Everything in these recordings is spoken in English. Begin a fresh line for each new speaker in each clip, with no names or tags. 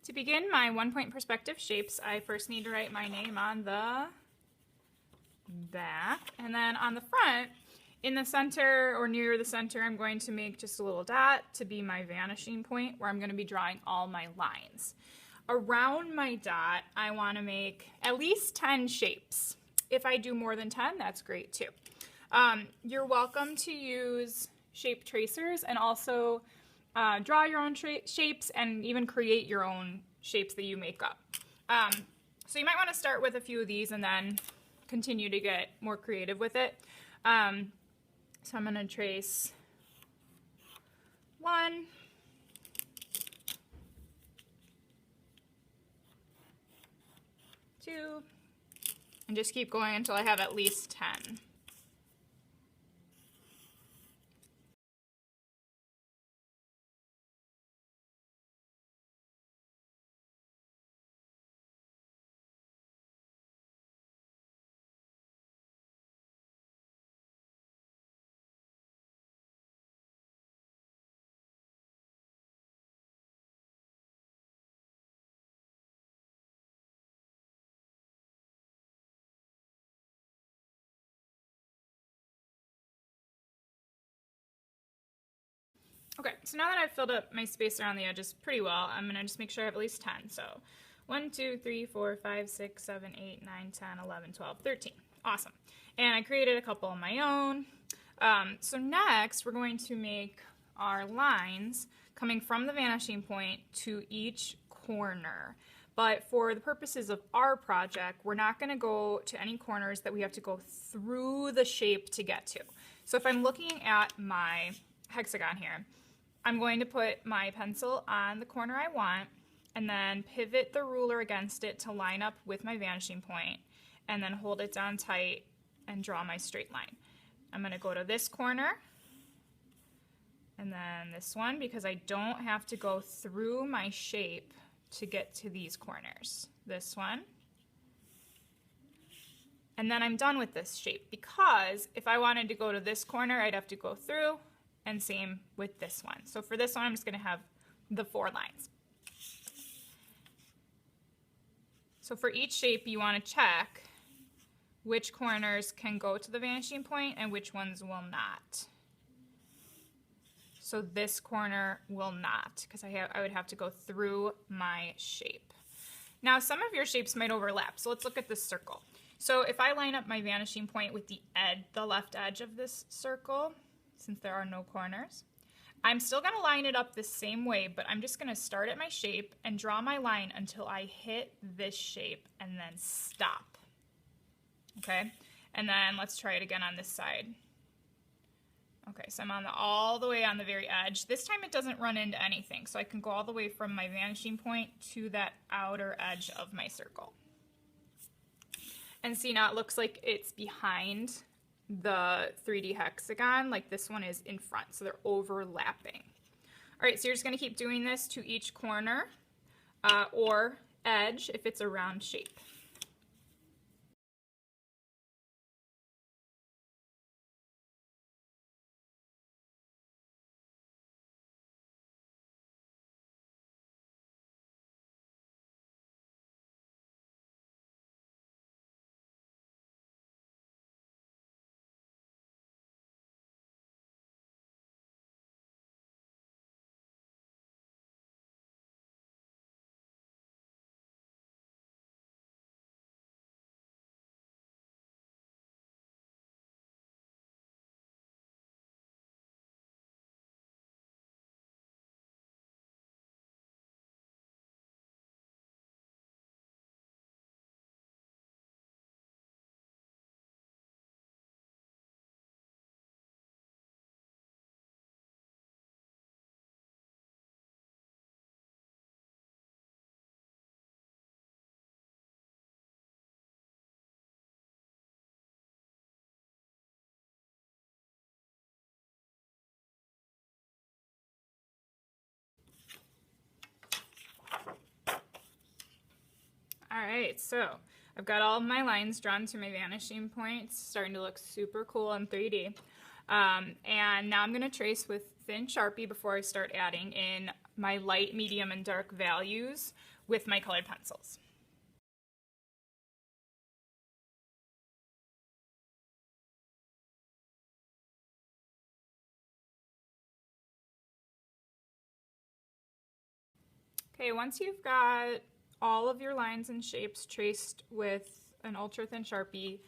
To begin my one-point perspective shapes, I first need to write my name on the back, and then on the front, in the center or near the center, I'm going to make just a little dot to be my vanishing point where I'm going to be drawing all my lines. Around my dot, I want to make at least 10 shapes. If I do more than 10, that's great too. You're welcome to use shape tracers and also draw your own shapes and even create your own shapes that you make up. So you might want to start with a few of these and then continue to get more creative with it. So I'm going to trace 1, 2, and just keep going until I have at least 10. Okay, so now that I've filled up my space around the edges pretty well, I'm going to just make sure I have at least 10. So 1, 2, 3, 4, 5, 6, 7, 8, 9, 10, 11, 12, 13. Awesome. And I created a couple of my own. So next, we're going to make our lines coming from the vanishing point to each corner. But for the purposes of our project, we're not going to go to any corners that we have to go through the shape to get to. So if I'm looking at my hexagon here, I'm going to put my pencil on the corner I want and then pivot the ruler against it to line up with my vanishing point and then hold it down tight and draw my straight line. I'm going to go to this corner and then this one because I don't have to go through my shape to get to these corners. This one. And then I'm done with this shape because if I wanted to go to this corner, I'd have to go through, and same with this one. So for this one, I'm just going to have the 4 lines. So for each shape, you want to check which corners can go to the vanishing point and which ones will not. So this corner will not, because I would have to go through my shape. Now some of your shapes might overlap, so let's look at this circle. So if I line up my vanishing point with the left edge of this circle, since there are no corners, I'm still going to line it up the same way, but I'm just going to start at my shape and draw my line until I hit this shape and then stop. Okay, and then let's try it again on this side. Okay, so I'm all the way on the very edge. This time it doesn't run into anything, so I can go all the way from my vanishing point to that outer edge of my circle. And see, now it looks like it's behind the 3D hexagon, like this one is in front, so they're overlapping. All right, so you're just going to keep doing this to each corner or edge if it's a round shape. All right, so I've got all of my lines drawn to my vanishing points, starting to look super cool in 3D. And now I'm going to trace with thin Sharpie before I start adding in my light, medium, and dark values with my colored pencils. Okay, once you've got all of your lines and shapes traced with an ultra thin Sharpie,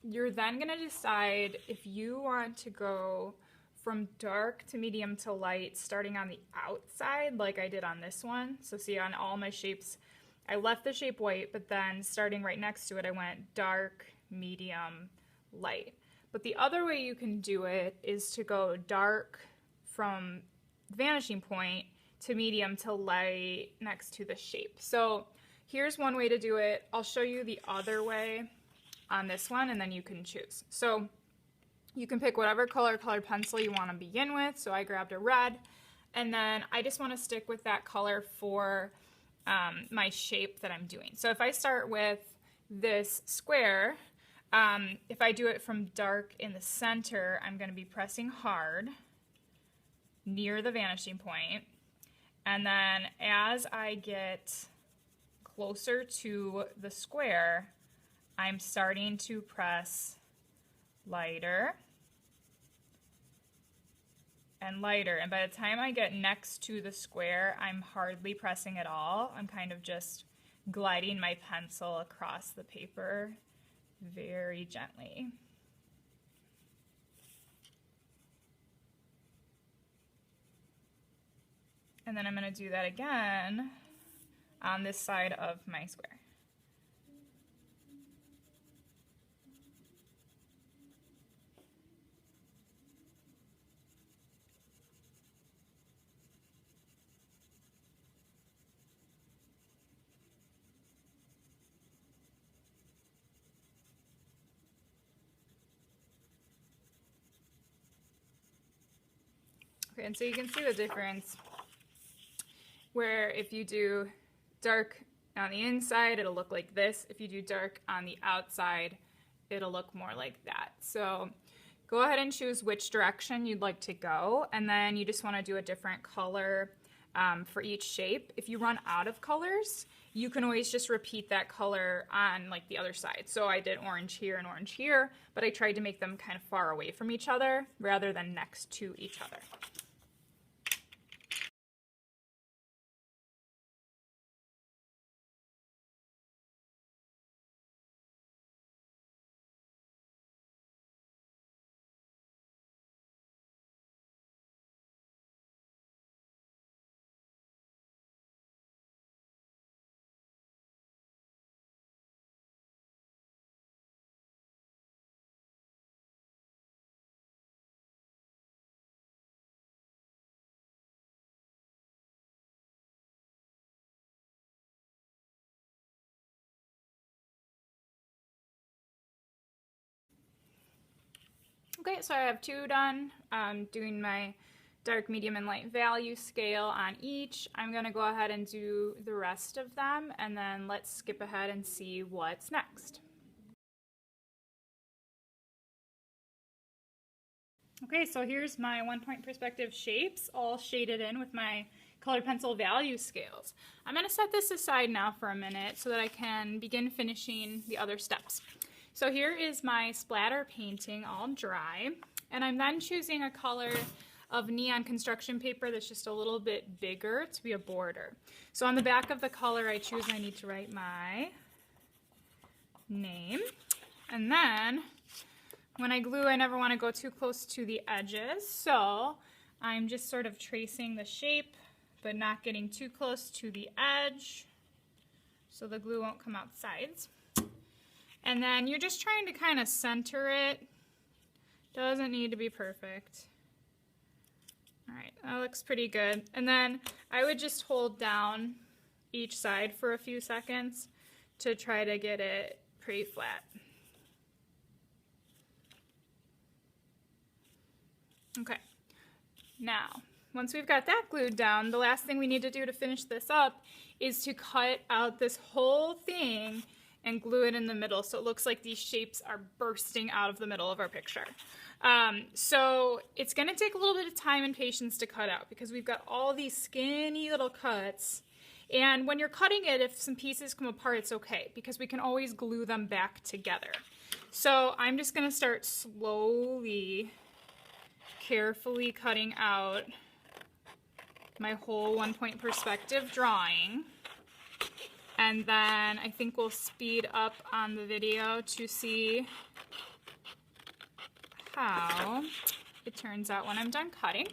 you're then going to decide if you want to go from dark to medium to light starting on the outside like I did on this one. So see, on all my shapes, I left the shape white, but then starting right next to it, I went dark, medium, light. But the other way you can do it is to go dark from vanishing point to medium to light next to the shape. So here's one way to do it. I'll show you the other way on this one, and then you can choose. So you can pick whatever colored pencil you want to begin with. So I grabbed a red, and then I just want to stick with that color for my shape that I'm doing. So if I start with this square, if I do it from dark in the center, I'm going to be pressing hard near the vanishing point. And then as I get closer to the square, I'm starting to press lighter and lighter. And by the time I get next to the square, I'm hardly pressing at all. I'm kind of just gliding my pencil across the paper very gently. And then I'm going to do that again on this side of my square. Okay, and so you can see the difference where if you do dark on the inside, it'll look like this. If you do dark on the outside, it'll look more like that. So go ahead and choose which direction you'd like to go, and then you just want to do a different color for each shape. If you run out of colors, you can always just repeat that color on like the other side. So I did orange here and orange here, but I tried to make them kind of far away from each other rather than next to each other. Okay, so I have two done. Doing my dark, medium, and light value scale on each. I'm going to go ahead and do the rest of them, and then let's skip ahead and see what's next. Okay, so here's my 1-point perspective shapes all shaded in with my colored pencil value scales. I'm going to set this aside now for a minute so that I can begin finishing the other steps. So here is my splatter painting all dry, and I'm then choosing a color of neon construction paper that's just a little bit bigger to be a border. So on the back of the color I choose, I need to write my name, and then when I glue, I never want to go too close to the edges, so I'm just sort of tracing the shape but not getting too close to the edge so the glue won't come out the sides. And then you're just trying to kind of center it. Doesn't need to be perfect. All right, that looks pretty good. And then I would just hold down each side for a few seconds to try to get it pretty flat. Okay, now, once we've got that glued down, the last thing we need to do to finish this up is to cut out this whole thing and glue it in the middle so it looks like these shapes are bursting out of the middle of our picture. So it's going to take a little bit of time and patience to cut out because we've got all these skinny little cuts. And when you're cutting it, if some pieces come apart, it's okay because we can always glue them back together. So I'm just going to start slowly, carefully cutting out my whole 1-point perspective drawing. And then I think we'll speed up on the video to see how it turns out when I'm done cutting.